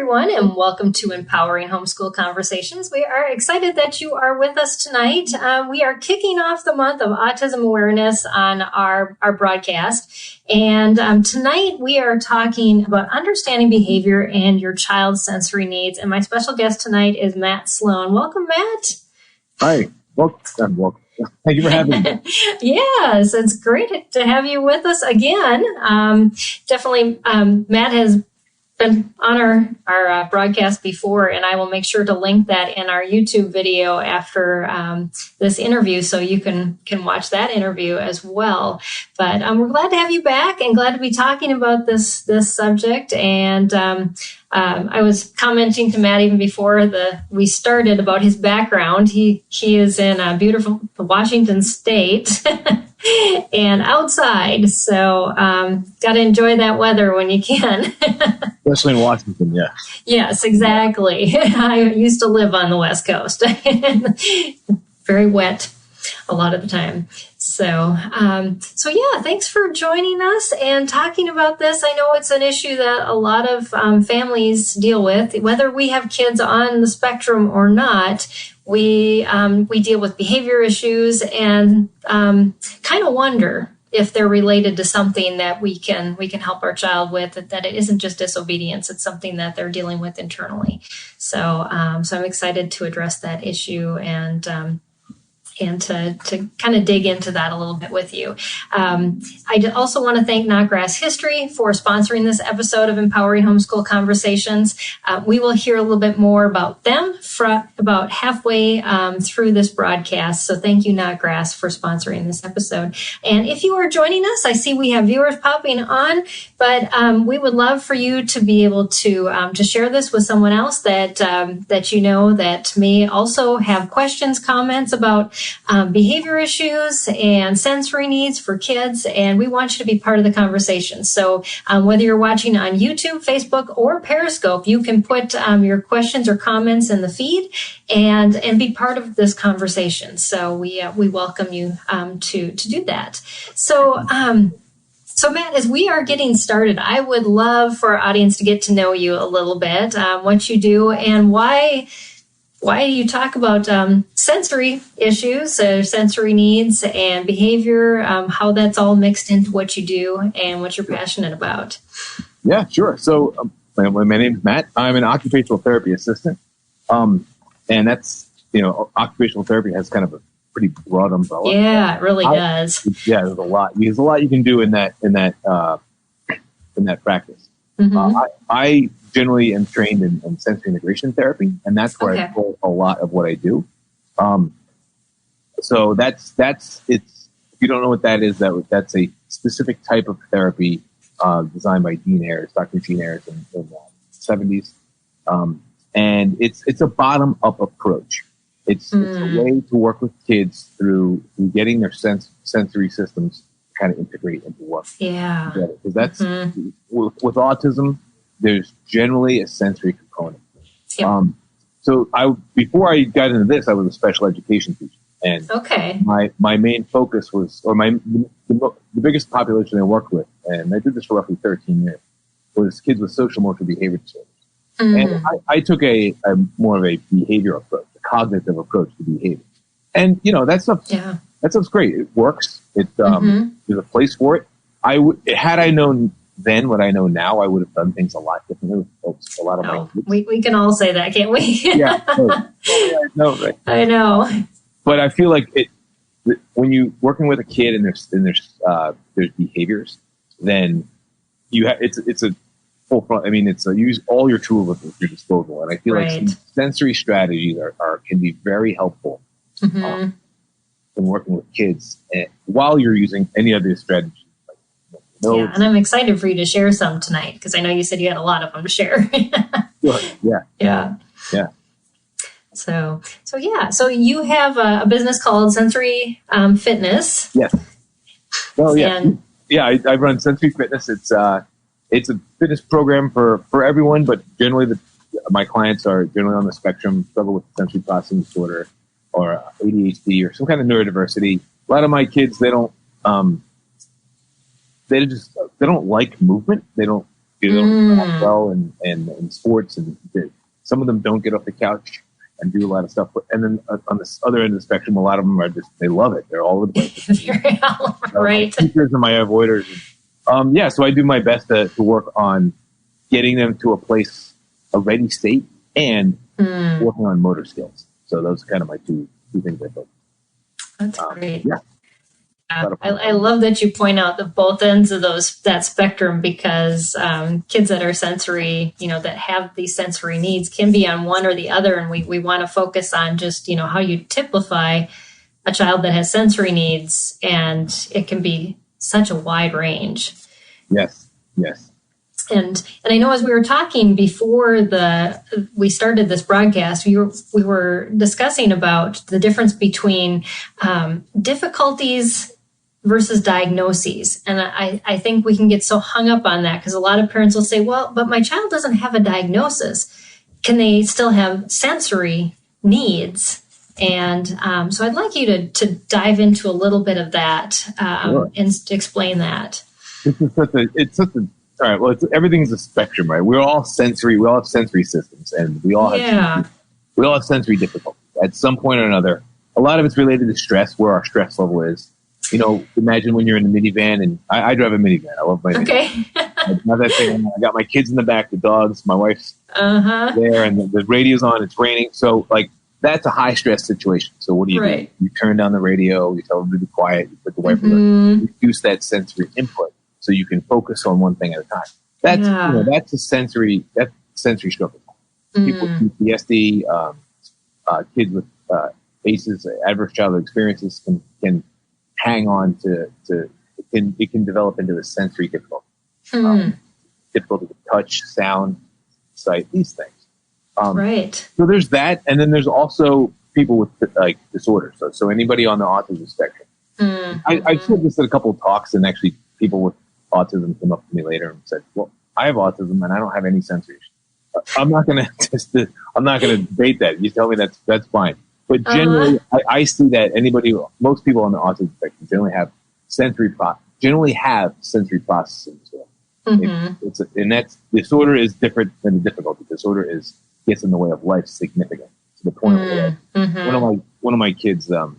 everyone, and welcome to Empowering Homeschool Conversations. We are excited that you are with us tonight. We are kicking off the month of autism awareness on our broadcast. And tonight we are talking about understanding behavior and your child's sensory needs. And my special guest tonight is Matt Sloan. Welcome, Matt. Hi. Welcome. Thank you for having me. Yes, it's great to have you with us again. Definitely, Matt has been on our broadcast before, and I will make sure to link that in our YouTube video after this interview, so you can watch that interview as well. But we're glad to have you back and glad to be talking about this subject. And I was commenting to Matt even before we started about his background. He is in beautiful Washington State. And outside, so got to enjoy that weather when you can. Especially in Washington, yeah. Yes, exactly. I used to live on the West Coast. Very wet a lot of the time. So yeah, thanks for joining us and talking about this. I know it's an issue that a lot of families deal with, whether we have kids on the spectrum or not. We deal with behavior issues and kind of wonder if they're related to something that we can help our child with, that it isn't just disobedience, it's something that they're dealing with internally. So I'm excited to address that issue and to kind of dig into that a little bit with you. I also want to thank Knotgrass History for sponsoring this episode of Empowering Homeschool Conversations. We will hear a little bit more about them about halfway through this broadcast. So thank you, Knotgrass, for sponsoring this episode. And if you are joining us, I see we have viewers popping on, but we would love for you to be able to share this with someone else that you know that may also have questions, comments about behavior issues and sensory needs for kids, and we want you to be part of the conversation. So whether you're watching on YouTube, Facebook, or Periscope, you can put your questions or comments in the feed and be part of this conversation. So we welcome you to do that. So Matt, as we are getting started, I would love for our audience to get to know you a little bit, what you do and why you talk about sensory issues, sensory needs and behavior, how that's all mixed into what you do and what you're passionate about. Yeah, sure. So my name is Matt. I'm an occupational therapy assistant. And that's, occupational therapy has kind of a pretty broad umbrella. Yeah, it really does. Yeah, there's a lot. There's a lot you can do in that practice. Mm-hmm. I generally am trained in sensory integration therapy, and that's where I pull a lot of what I do. So that's it's. If you don't know what that is, that's a specific type of therapy designed by Dr. Dean Ayers in the 70s, and it's a bottom up approach. It's a way to work with kids through getting their sensory systems kind of integrate into work. Yeah, because that's with autism. There's generally a sensory component. Yep. So before I got into this, I was a special education teacher, and my main focus was, or the biggest population I worked with, and I did this for roughly 13 years, was kids with social motor behavior disorders. And I took a more of a behavior approach, a cognitive approach to behavior. And that stuff's great. It works. There's a place for it. Had I known then what I know now, I would have done things a lot differently with a lot of my kids. We can all say that, can't we? Yeah. No, right. I know. But I feel like when you're working with a kid and there's behaviors, then it's a full front. I mean, you use all your tools at your disposal, and I feel like some sensory strategies can be very helpful in working with kids, while you're using any other strategy. Yeah, and I'm excited for you to share some tonight because I know you said you had a lot of them to share. Sure. Yeah. Yeah. So you have a business called Sensory Fitness. Yes. Well, yeah. I run Sensory Fitness. It's a fitness program for everyone, but generally my clients are generally on the spectrum, struggle with sensory processing disorder or ADHD or some kind of neurodiversity. A lot of my kids, they don't like movement. They don't They don't act well in sports, and some of them don't get off the couch and do a lot of stuff. And then on the other end of the spectrum, a lot of them are they love it. They're all over the place. Right. My teachers and my avoiders. So I do my best to work on getting them to a ready state and working on motor skills. So those are kind of my two things I focus. That's great. Yeah. I love that you point out the both ends of that spectrum, because kids that are sensory, that have these sensory needs can be on one or the other. And we want to focus on just, how you typify a child that has sensory needs. And it can be such a wide range. Yes. And I know as we were talking before we started this broadcast, we were discussing about the difference between difficulties versus diagnoses. And I think we can get so hung up on that, because a lot of parents will say, well, but my child doesn't have a diagnosis. Can they still have sensory needs? And so I'd like you to dive into a little bit of that Sure. and explain that. All right. Well, everything's a spectrum, right? We're all sensory. We all have sensory systems, and we all have sensory difficulties at some point or another. A lot of it's related to stress, where our stress level is. Imagine when you're in a minivan, and I drive a minivan. I love my minivan. I have that thing. I got my kids in the back, the dogs, my wife's there, and the radio's on. It's raining, so that's a high stress situation. So what do you do? You turn down the radio. You tell them to be quiet. You put the wiper on. Reduce that sensory input, so you can focus on one thing at a time. That's a sensory struggle. People with PTSD, kids with ACEs, adverse childhood experiences, can hang on to it can develop into a sensory difficulty. Difficulty with touch, sound, sight, these things. So there's that, and then there's also people with disorders. So anybody on the autism spectrum. I've said this at a couple of talks, and actually people with autism came up to me later and said, well, I have autism and I don't have any sensory issues. I'm not going to debate that. You tell me that's fine. But generally, I see that most people on the autism spectrum generally have sensory processing disorder. And that's disorder is different than the difficulty. Disorder gets in the way of life significantly, to the point where one of my kids, when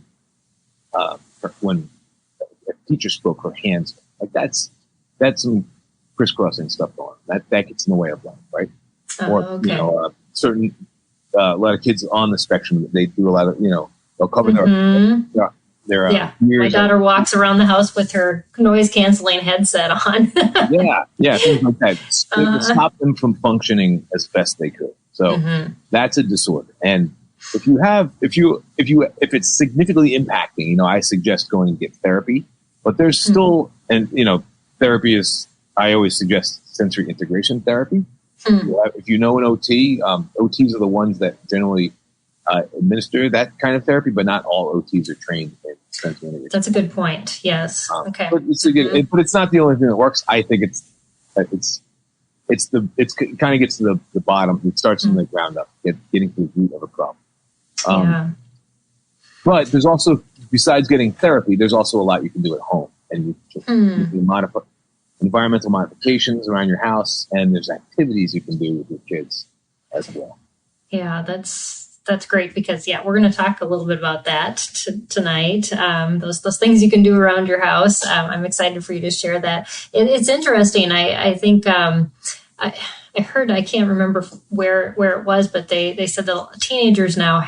a teacher spoke, her hands, that's some crisscrossing stuff going on. That gets in the way of life, right? Certain a lot of kids on the spectrum, they do a lot of they'll cover their ears. My daughter walks around the house with her noise canceling headset on. Things like that. To stop them from functioning as best they could. So that's a disorder. And if it's significantly impacting, I suggest going to get therapy. But there's still, therapy is, I always suggest sensory integration therapy. If you know an OT, OTs are the ones that generally administer that kind of therapy, but not all OTs are trained in sensory integration. That's a good point. Yes. Okay. But it's not the only thing that works. I think it kind of gets to the bottom. It starts from the ground up, getting to the root of a problem. But there's also, besides getting therapy, there's also a lot you can do at home, and you can modify environmental modifications around your house, and there's activities you can do with your kids as well. Yeah, that's great, because we're going to talk a little bit about that tonight. Those things you can do around your house. I'm excited for you to share that. It's interesting. I think I heard, I can't remember where it was, but they said that teenagers now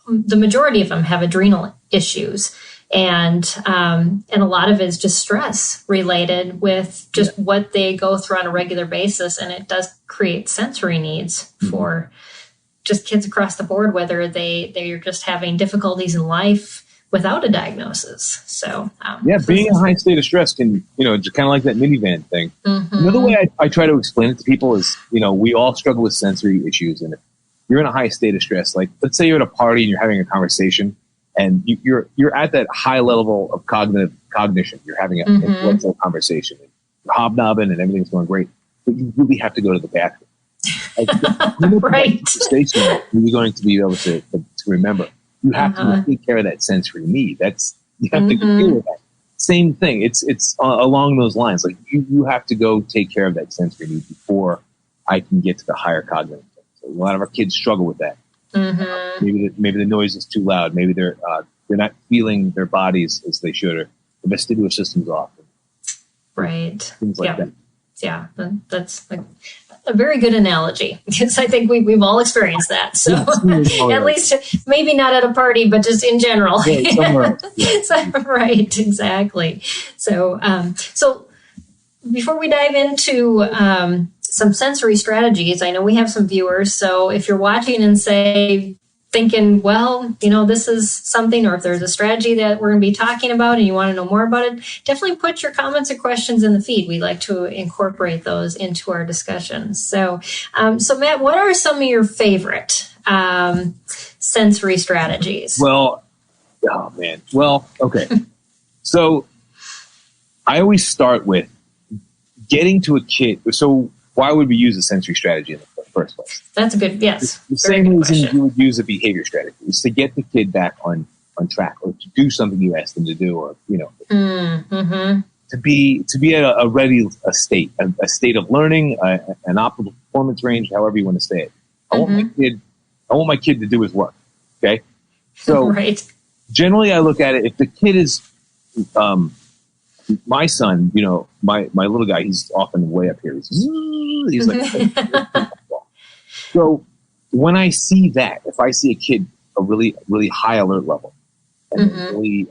the majority of them have adrenal issues. And a lot of it is just stress related with just what they go through on a regular basis. And it does create sensory needs for just kids across the board, whether they're just having difficulties in life without a diagnosis. So, being in a high state of stress can, just kind of like that minivan thing. Another way I try to explain it to people is, we all struggle with sensory issues. And if you're in a high state of stress, like let's say you're at a party and you're having a conversation, and you're at that high level of cognition. You're having a intellectual conversation, and you're hobnobbing, and everything's going great. But you really have to go to the bathroom. Right. Station, you're going to be able to remember. You have to take care of that sensory need. You have to deal with that. same thing. It's along those lines. Like you have to go take care of that sensory need before I can get to the higher cognitive things. So a lot of our kids struggle with that. Maybe the noise is too loud. Maybe they're not feeling their bodies as they should, or the vestibular system's off. Right. Things like that. Yeah, that's a very good analogy, because I think we've all experienced that. So at least maybe not at a party, but just in general. Yeah, somewhere else. Yeah. So, right, exactly. So before we dive into some sensory strategies, I know we have some viewers. So if you're watching and thinking, well, this is something, or if there's a strategy that we're going to be talking about and you want to know more about it, definitely put your comments or questions in the feed. We like to incorporate those into our discussions. So Matt, what are some of your favorite sensory strategies? Well, oh man. Well, okay. So I always start with getting to a kid. So why would we use a sensory strategy in the first place? That's a good, yes. The same reason you would use a behavior strategy is to get the kid back on track, or to do something you asked them to do, or, to be at a ready state, a state of learning, an optimal performance range, however you want to say it. I want my kid to do his work. Okay. So right. Generally I look at it, if the kid is, my son, my little guy, he's often way up here. He's like, so when I see that, if I see a kid a really, really high alert level, and really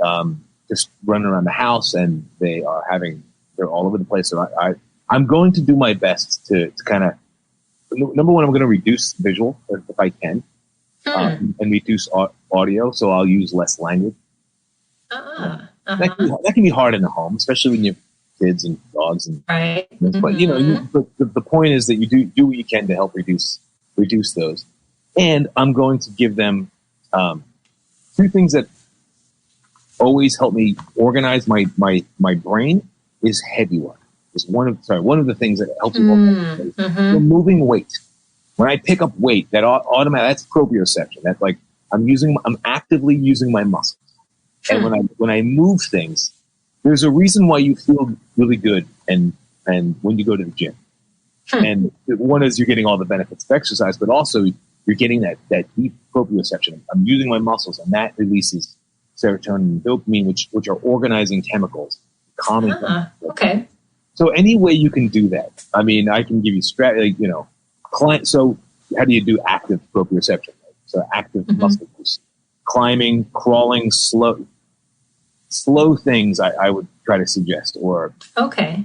just running around the house, and they're all over the place, so I'm going to do my best to kind of, number one, I'm going to reduce visual if I can, and reduce audio, so I'll use less language. That can be hard in the home, especially when you have kids and dogs and right. But the point is that you do what you can to help reduce those. And I'm going to give them two things that always help me organize my brain is heavy work. Is one of the things that helps me organize. Removing weight. When I pick up weight, that automatic, that's proprioception. That's like I'm actively using my muscles. And when I move things, there's a reason why you feel really good and when you go to the gym. And one is you're getting all the benefits of exercise, but also you're getting that deep proprioception. I'm using my muscles, and that releases serotonin and dopamine, which are organizing chemicals, calming. Okay. So any way you can do that. I mean, I can give you strategy, so how do you do active proprioception? So active muscle use. Climbing, crawling, slow things I would try to suggest, or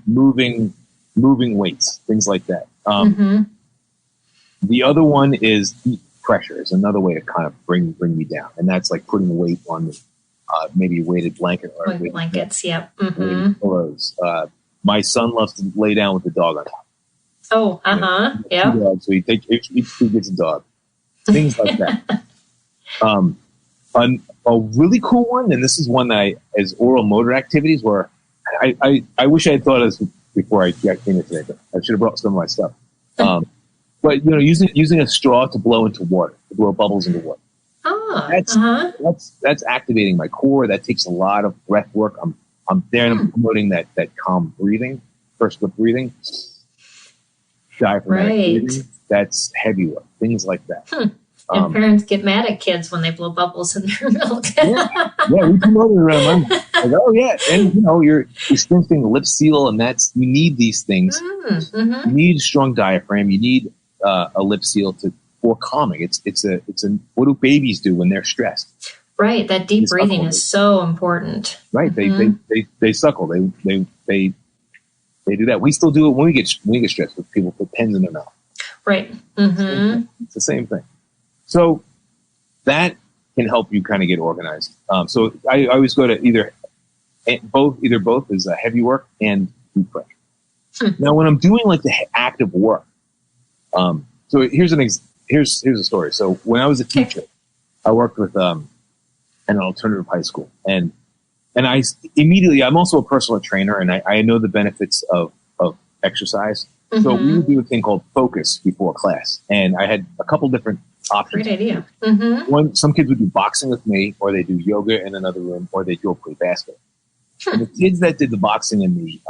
moving weights, things like that. The other one is deep pressure is another way to kind of bring me down, and that's like putting weight on maybe a weighted blanket or blankets. Yep. Pillows. My son loves to lay down with the dog on top. Oh, yeah. So each kid gets a dog. Things like that. A really cool one, and this is one that is oral motor activities, where I wish I had thought of this before I came in today, but I should have brought some of my stuff. But using a straw to blow into water, to blow bubbles into water. That's activating my core. That takes a lot of breath work. I'm there and I'm promoting that calm breathing, first lip breathing, diaphragmatic breathing. That's heavy work. Things like that. And parents get mad at kids when they blow bubbles in their milk. We promote it around. Like, and you're strengthening the lip seal, and you need these things. You need a strong diaphragm. You need a lip seal for calming. It's what do babies do when they're stressed? Right, that deep breathing is so important. Right, they suckle. They do that. We still do it when we get stressed. With people put pens in their mouth. Right. It's the same thing. So that can help you kind of get organized. So I always go to either both is heavy work and deep pressure. Now, when I'm doing like the active work, so here's a story. So when I was a teacher, I worked with an alternative high school, and I immediately, I'm also a personal trainer, and I know the benefits of exercise. So we would do a thing called focus before class, and I had a couple different options. Great idea. Some kids would do boxing with me, or they do yoga in another room, or they go play basketball. And the kids that did the boxing and the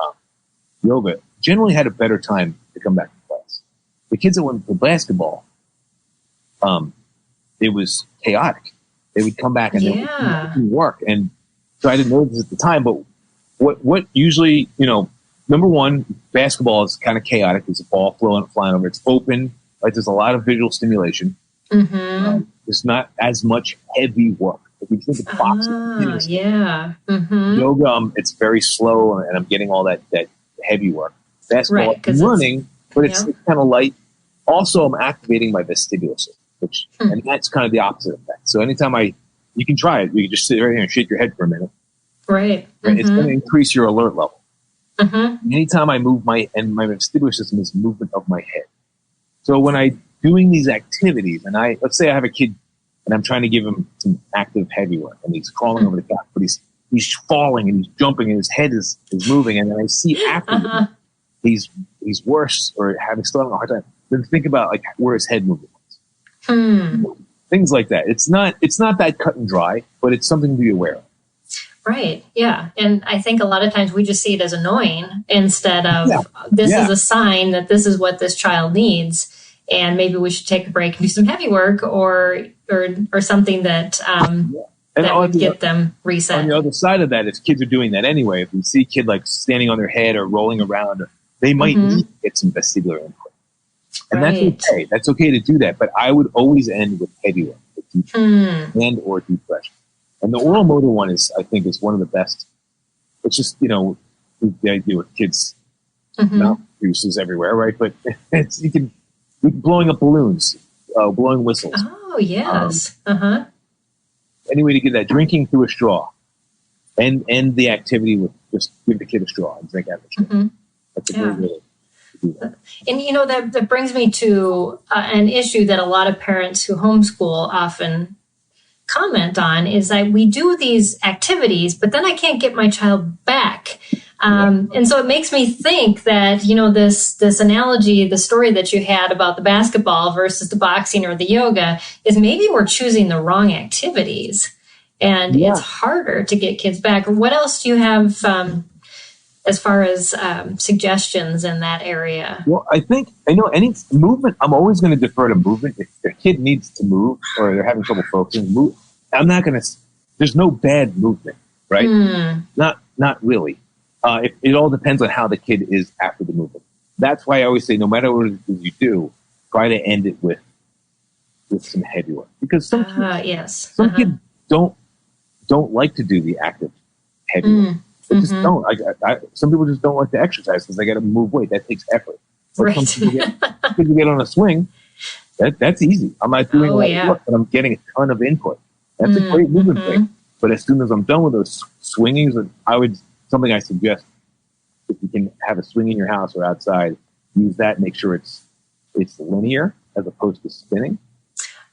yoga generally had a better time to come back to class. The kids that went to basketball, it was chaotic. They would come back and they would work. And so I didn't know this at the time, but what usually, number one, basketball is kind of chaotic. There's a ball flying over. It's open. Right? There's a lot of visual stimulation. Mm-hmm. There's not as much heavy work. If you think of boxing, yoga, it's very slow, and I'm getting all that heavy work. Basketball, I'm running, but it's kind of light. Also, I'm activating my vestibular system, and that's kind of the opposite effect. So anytime you can try it. You can just sit right here and shake your head for a minute. Right. It's going to increase your alert level. Mm-hmm. Anytime I move my vestibular system is movement of my head. So when I doing these activities, and let's say I have a kid and I'm trying to give him some active heavy work, and he's crawling over the couch, but he's falling and he's jumping and his head is moving, and then I see after he's worse or still having a hard time. Then think about like where his head movement was. Things like that. It's not that cut and dry, but it's something to be aware of. Right. Yeah. And I think a lot of times we just see it as annoying instead of this is a sign that this is what this child needs. And maybe we should take a break and do some heavy work or something that that would get them reset. On the other side of that, if kids are doing that anyway, if we see a kid like standing on their head or rolling around, they might need to get some vestibular input. And that's okay. That's okay to do that. But I would always end with heavy work, and or deep pressure. And the oral motor one is one of the best. It's just, the idea with kids' mouth juices everywhere, right? But you can blowing up balloons, blowing whistles. Oh, yes. Any way to get that, drinking through a straw, and end the activity with just give the kid a straw and drink out of the straw. That's a great way to do that. And, that brings me to an issue that a lot of parents who homeschool often comment on is that we do these activities, but then I can't get my child back. And so it makes me think that, this analogy, the story that you had about the basketball versus the boxing or the yoga is maybe we're choosing the wrong activities and it's harder to get kids back. What else do you have as far as suggestions in that area? Well, any movement, I'm always going to defer to movement. If their kid needs to move or they're having trouble focusing, I'm not going to, there's no bad movement, right? Not really. It all depends on how the kid is after the movement. That's why I always say, no matter what it is you do, try to end it with some heavy work. Because some kids don't like to do the active heavy work. They just don't. Some people just don't like to exercise because they got to move weight. That takes effort. But some people get on a swing. That's easy. I'm not doing a lot of work, but I'm getting a ton of input. That's a great movement thing. But as soon as I'm done with those swingings, something I suggest, if you can have a swing in your house or outside, use that. Make sure it's linear as opposed to spinning.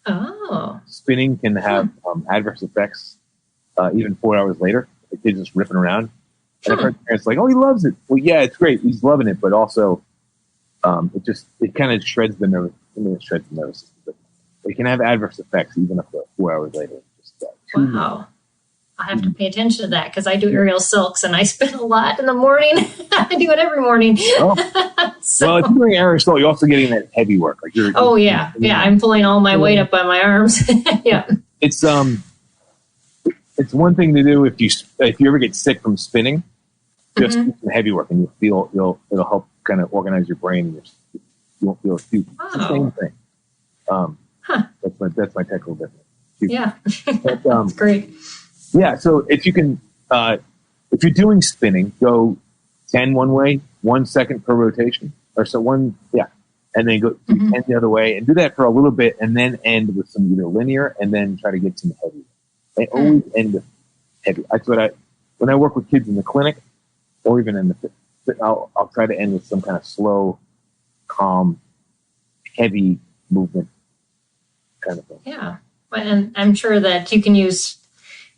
Oh. Spinning can have adverse effects even 4 hours later. The kid's just ripping around. And I've heard parents like, oh, he loves it. Well, yeah, it's great. He's loving it. But also, it kind of shreds the nervous system. But it can have adverse effects even up to 4 hours later. Wow. I have to pay attention to that because I do aerial silks and I spin a lot in the morning. I do it every morning. Well, if you're doing aerial silk, you're also getting that heavy work. Like I'm pulling all my weight up by my arms. It's one thing to do if you ever get sick from spinning, just do some heavy work and it'll help kind of organize your brain. And you won't feel acute. It's the same thing. That's my technical difference. Yeah, that's great. Yeah, so if you can, if you're doing spinning, go 10 one way, 1 second per rotation, and then go 10 the other way, and do that for a little bit, and then end with some either linear, and then try to get some heavy. I always end with heavy. That's what when I work with kids in the clinic, or even in the, I'll try to end with some kind of slow, calm, heavy movement kind of thing. Yeah, and I'm sure that you can use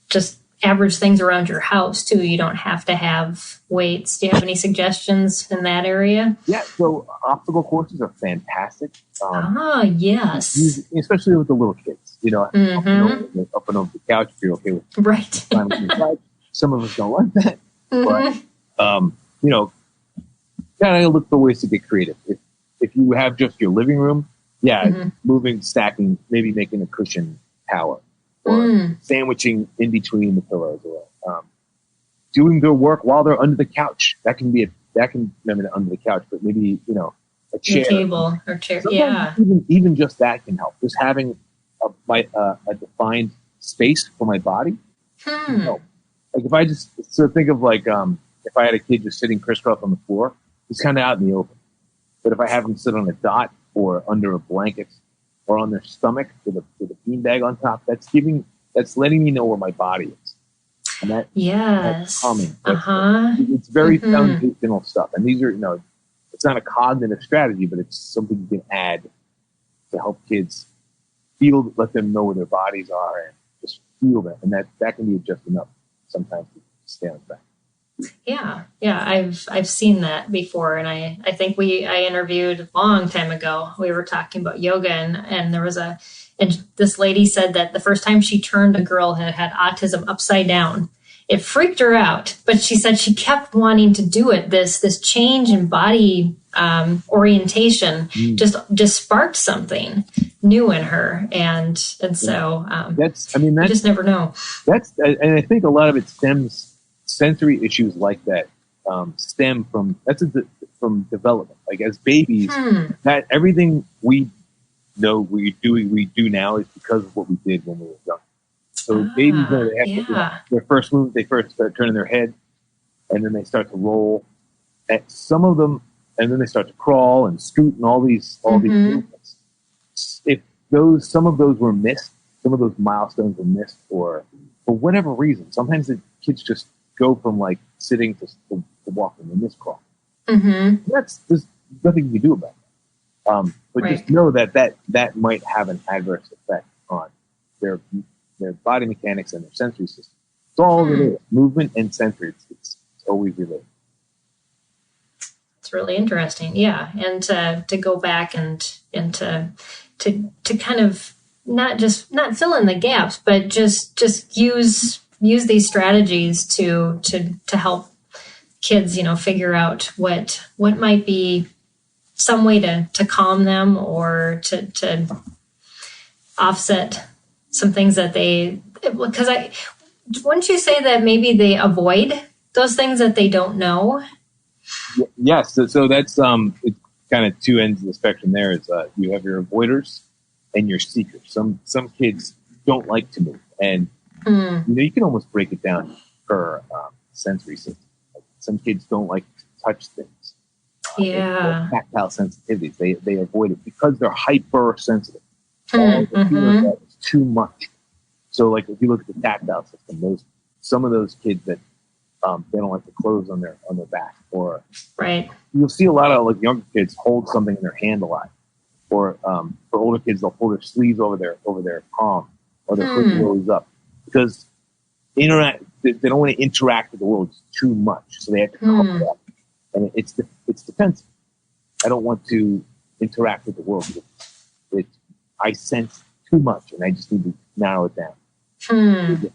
just average things around your house too. You don't have to have weights. Do you have any suggestions in that area? Yeah, so obstacle courses are fantastic. Yes. Especially with the little kids, up and over the couch if you're okay with right. Some of us don't like that. Mm-hmm. But, kind of look for ways to get creative. If you have just your living room, moving, stacking, maybe making a cushion tower, or sandwiching in between the pillows, or doing their work while they're under the couch. That can be under the couch, but maybe a chair, your table or chair. Sometimes even just that can help. Just having a defined space for my body. Like if I just think of if I had a kid just sitting crisscross on the floor, he's kind of out in the open. But if I have them sit on a dot or under a blanket or on their stomach with a beanbag on top, that's letting me know where my body is. And that's calming. It's very foundational stuff. And these are, it's not a cognitive strategy, but it's something you can add to help kids let them know where their bodies are and just feel them. And that can be just enough sometimes to stay on track. Yeah. I've seen that before. And I think I interviewed a long time ago. We were talking about yoga and there was and this lady said that the first time she turned a girl who had autism upside down, it freaked her out, but she said she kept wanting to do it. This change in body orientation just sparked something new in her, and so you just never know. And I think a lot of it sensory issues like that stem from development. Like as babies, that everything we know we do now is because of what we did when we were young. So babies, their first move, they first start turning their head, and then they start to roll. And some of them, and then they start to crawl and scoot and all these movements. If some of those were missed, some of those milestones were missed, or for whatever reason, sometimes the kids just go from sitting to walking and miss crawl. There's nothing you can do about that. But just know that might have an adverse effect on their body mechanics and their sensory system. It's all related. Movement and sensory. It's always related. It's really interesting. Yeah. And to go back and to kind of not fill in the gaps, but just use these strategies to help kids, figure out what might be some way to calm them or to offset some things that wouldn't you say that maybe they avoid those things that they don't know? Yes. So that's, it's kind of two ends of the spectrum there. Is you have your avoiders and your seekers. Some kids don't like to move, and you can almost break it down per sensory system. Like some kids don't like to touch things. Tactile sensitivities. They avoid it because they're hypersensitive. It's too much. So, if you look at the tactile system, some of those kids that they don't like the clothes on their back, or you'll see a lot of younger kids hold something in their hand a lot, or for older kids they'll pull their sleeves over their palm, or their hood rolls up because they don't want to interact with the world too much, so they have to cover it up, and it's defensive. I don't want to interact with the world. I sense too much, and I just need to narrow it down.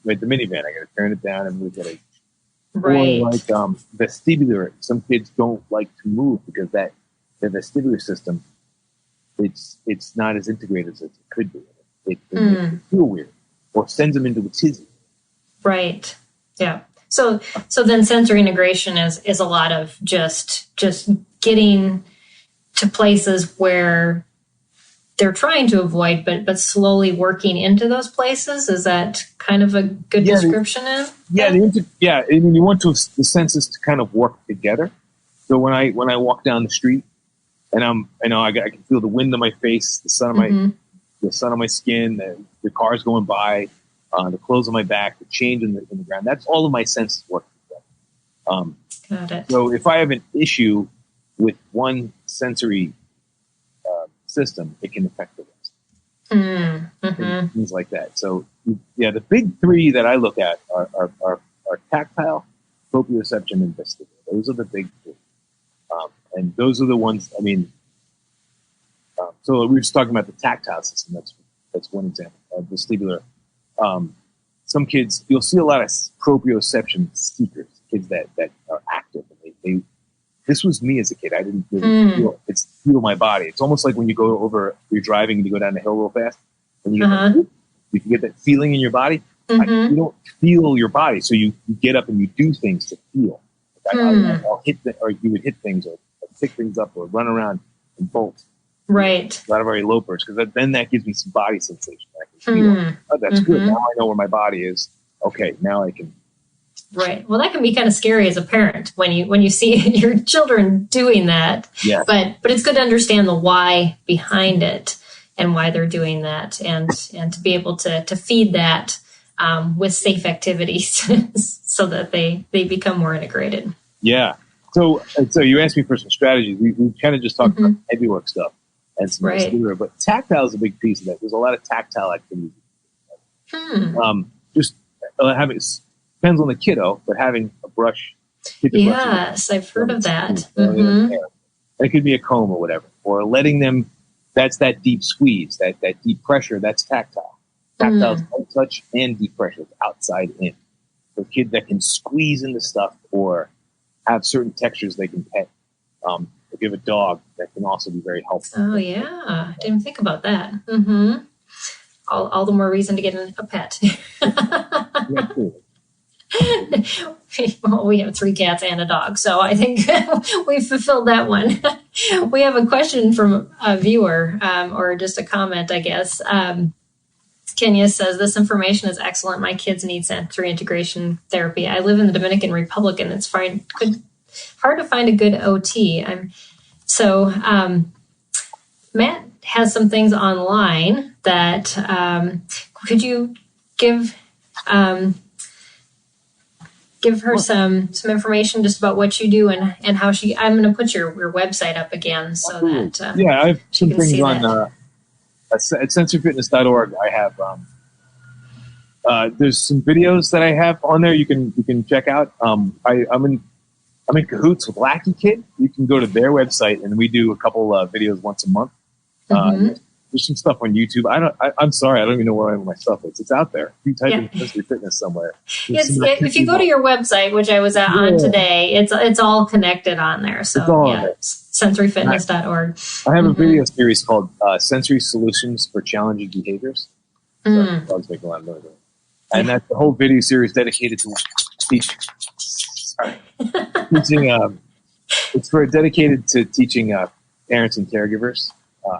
With the minivan, I got to turn it down, and we got to. Or vestibular. Some kids don't like to move because the vestibular system, it's not as integrated as it could be. It makes them feel weird, or sends them into a tizzy. Right. Yeah. So then sensory integration is a lot of just getting to places where they're trying to avoid, but slowly working into those places. Is that kind of a good description? I mean, you want the senses to kind of work together. So when I walk down the street, and I can feel the wind on my face, the sun on my skin, the cars going by, the clothes on my back, the change in the ground. That's all of my senses working together. Got it. So if I have an issue with one sensory system, it can affect the rest. Things like that. So the big three that I look at are tactile, proprioception, and vestibular. Those are the big three. And those are the ones, so we were just talking about the tactile system. That's one example. Vestibular. Some kids, you'll see a lot of proprioception seekers. kids that are active. And this was me as a kid. I didn't really feel my body. It's almost like when you're driving and you go down the hill real fast, and you can get that feeling in your body. You don't feel your body, so you get up and you do things to feel. I'll hit or you would hit things or pick things up or run around and bolt. Right. Not a very low burst, because then that gives me some body sensation. I can feel, oh, that's good. Now I know where my body is. Okay, now I can. Right. Well, that can be kind of scary as a parent when you see your children doing that. Yeah. But it's good to understand the why behind it and why they're doing that, and to be able to feed that with safe activities so that they become more integrated. Yeah. So you asked me for some strategies. We kind of just talked about heavy work stuff and some exterior, but tactile is a big piece of that. There's a lot of tactile activities. Just having, depends on the kiddo, but having a brush. Yes, I've heard of that. It could be a comb or whatever, or letting them. That's that deep squeeze, that deep pressure. That's tactile. Tactile is light touch and deep pressure. It's outside in. For kids that can squeeze into stuff or have certain textures they can pet. If you have a dog, that can also be very helpful. Oh yeah, I didn't think about that. All the more reason to get a pet. Well, we have 3 cats and a dog, so I think we've fulfilled that one. We have a question from a viewer, or just a comment, I guess. Kenya says, this information is excellent. My kids need sensory integration therapy. I live in the Dominican Republic, and it's hard to find a good OT. Matt has some things online that could you give her some information just about what you do and how I'm going to put your website up again so that I have some things on at sensoryfitness.org. I have there's some videos that I have on there you can check out. I'm in cahoots with Lackey Kid. You can go to their website and we do a couple videos once a month. There's some stuff on YouTube. I'm sorry, I don't even know where my stuff is. It's out there. You type in sensory fitness somewhere. If you go to your website, which I was on today, it's all connected on there. So sensoryfitness.org. I have a video series called Sensory Solutions for Challenging Behaviors. So dogs make a lot of noise. And that's the whole video series dedicated to teaching. It's dedicated to teaching parents and caregivers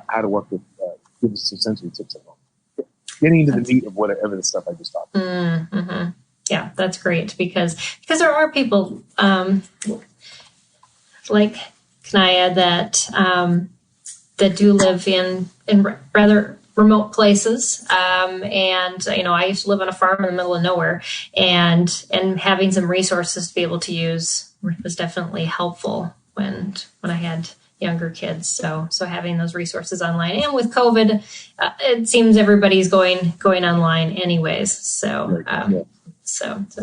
how to work with give some sensory tips at home. Getting into the meat of whatever the stuff I just talked about. Yeah, that's great because there are people like Kanaya that do live in rather remote places, and I used to live on a farm in the middle of nowhere, and having some resources to be able to use was definitely helpful when I had younger kids. So having those resources online, and with COVID, it seems everybody's going online anyways. So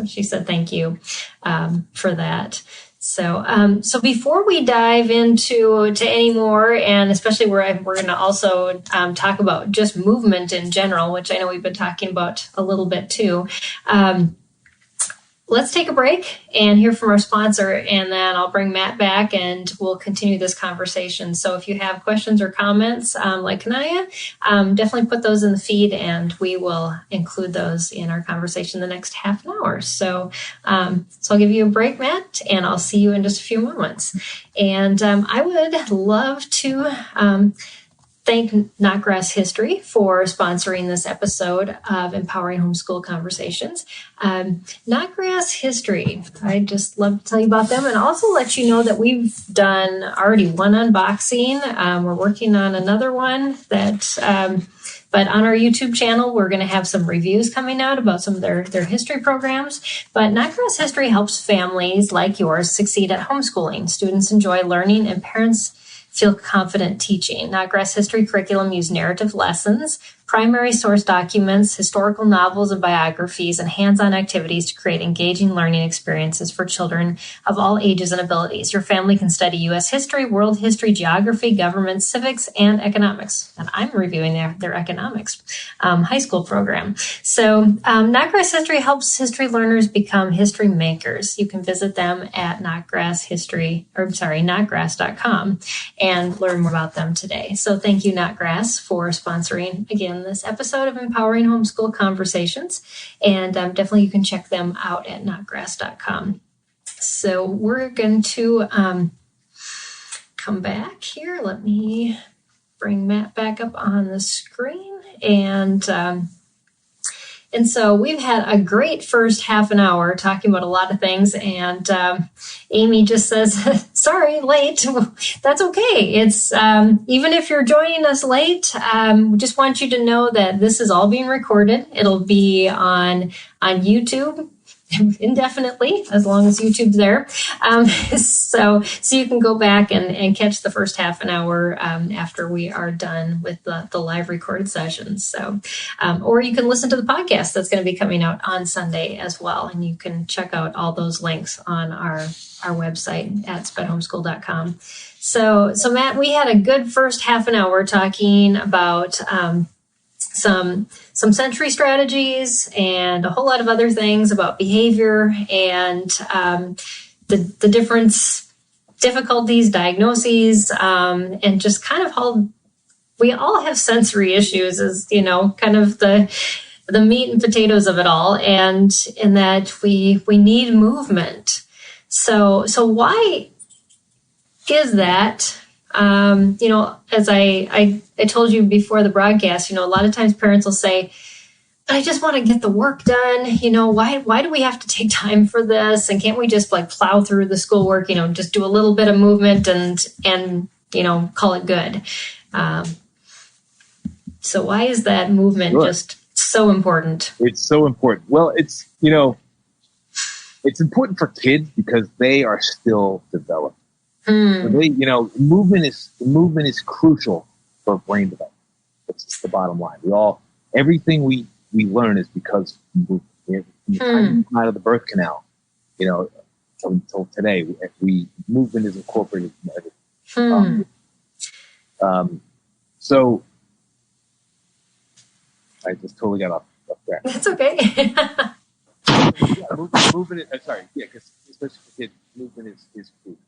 she said thank you for that. So before we dive into any more, and especially where we're going to also talk about just movement in general, which I know we've been talking about a little bit too. Let's take a break and hear from our sponsor, and then I'll bring Matt back and we'll continue this conversation. So if you have questions or comments, like Kanaya, definitely put those in the feed and we will include those in our conversation the next half an hour. So I'll give you a break, Matt, and I'll see you in just a few moments. And I would love to thank Knotgrass History for sponsoring this episode of Empowering Homeschool Conversations. Knotgrass History, I'd just love to tell you about them and also let you know that we've done already one unboxing. We're working on another one but on our YouTube channel, we're going to have some reviews coming out about some of their history programs. But Knotgrass History helps families like yours succeed at homeschooling. Students enjoy learning and parents feel confident teaching. Knotgrass history curriculum use narrative lessons, primary source documents, historical novels and biographies, and hands-on activities to create engaging learning experiences for children of all ages and abilities. Your family can study U.S. history, world history, geography, government, civics, and economics. And I'm reviewing their economics high school program. So Knotgrass history helps history learners become history makers. You can visit them at knotgrass.com and learn more about them today. So thank you, Knotgrass, for sponsoring, again, this episode of Empowering Homeschool Conversations. And definitely you can check them out at knotgrass.com. So we're going to come back here. Let me bring Matt back up on the screen. And so we've had a great first half an hour talking about a lot of things. And Amy just says, sorry, late. That's okay. It's even if you're joining us late, we just want you to know that this is all being recorded. It'll be on YouTube indefinitely, as long as YouTube's there. So you can go back and catch the first half an hour after we are done with the live recorded sessions. So, or you can listen to the podcast that's going to be coming out on Sunday as well. And you can check out all those links on our website at spedhomeschool.com. So Matt, we had a good first half an hour talking about some sensory strategies and a whole lot of other things about behavior and the difficulties, diagnoses, and just kind of how we all have sensory issues is, kind of the meat and potatoes of it all, and in that we need movement. So why is that? As I told you before the broadcast, a lot of times parents will say, I just want to get the work done. Why do we have to take time for this? And can't we just plow through the schoolwork, just do a little bit of movement and call it good. So why is that movement just so important? It's so important. Well, it's important for kids because they are still developing. So movement is crucial for brain development. That's just the bottom line. Everything we learn is because from the time we come out of the birth canal, until today, movement is incorporated in everything. So I just totally got off track. That's okay. Movement. Because especially for kids, movement is crucial.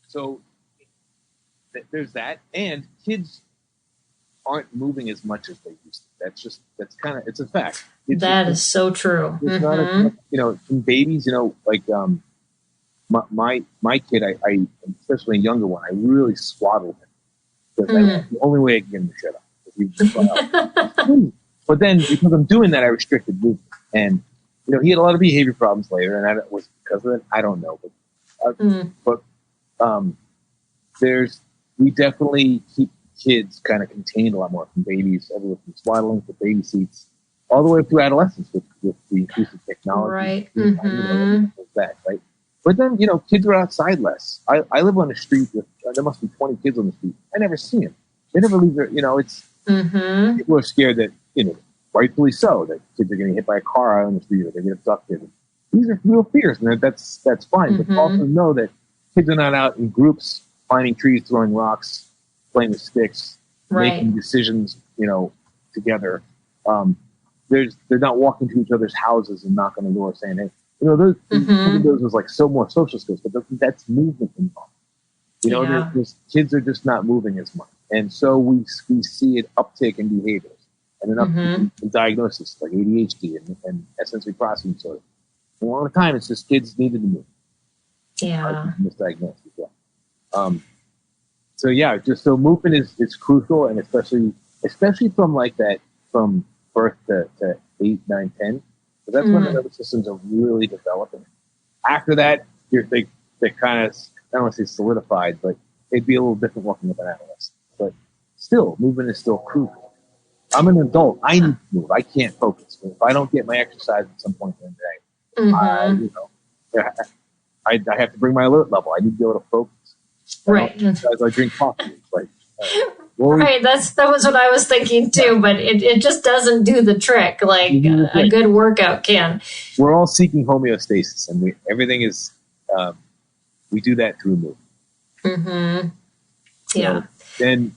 So there's that, and kids aren't moving as much as they used to. It's a fact. That is so true. It's not as much, in babies, my kid, I especially a younger one, I really swaddled him because that's the only way I can get him to shut up. But then because I'm doing that, I restricted movement, and he had a lot of behavior problems later, and that was because of it. I don't know, but we definitely keep kids kind of contained a lot more from babies, everywhere from swaddling to baby seats, all the way up to adolescence with the increase of technology. Right. That, right? But then, kids are outside less. I live on a street with, there must be 20 kids on the street. I never see them. They never leave their, people are scared that, rightfully so, that kids are getting hit by a car out on the street or they get abducted. These are real fears, and that's fine. But also know that kids are not out in groups, climbing trees, throwing rocks, playing with sticks, making decisions, together. They're not walking to each other's houses and knocking on the door saying, hey, those was so more social skills, but that's movement involved. Kids are just not moving as much. And so we see an uptick in behaviors and an uptick in diagnosis like ADHD and sensory processing disorder. A lot of the time, it's just kids needed to move. Yeah. Misdiagnosed as well. So movement is crucial, and especially from from birth to 8, 9, 10, because that's when the nervous systems are really developing. After that, they kind of, I don't want to say solidified, but it'd be a little different walking up an adolescent. But still, movement is still crucial. I'm an adult. I need to move. I can't focus. If I don't get my exercise at some point in the day, I have to bring my alert level. I need to be able to focus. Right. I drink coffee. Right, that was what I was thinking too, but it just doesn't do the trick like a good workout can. We're all seeking homeostasis, and everything is we do that through movement. Mm-hmm. Yeah. So then,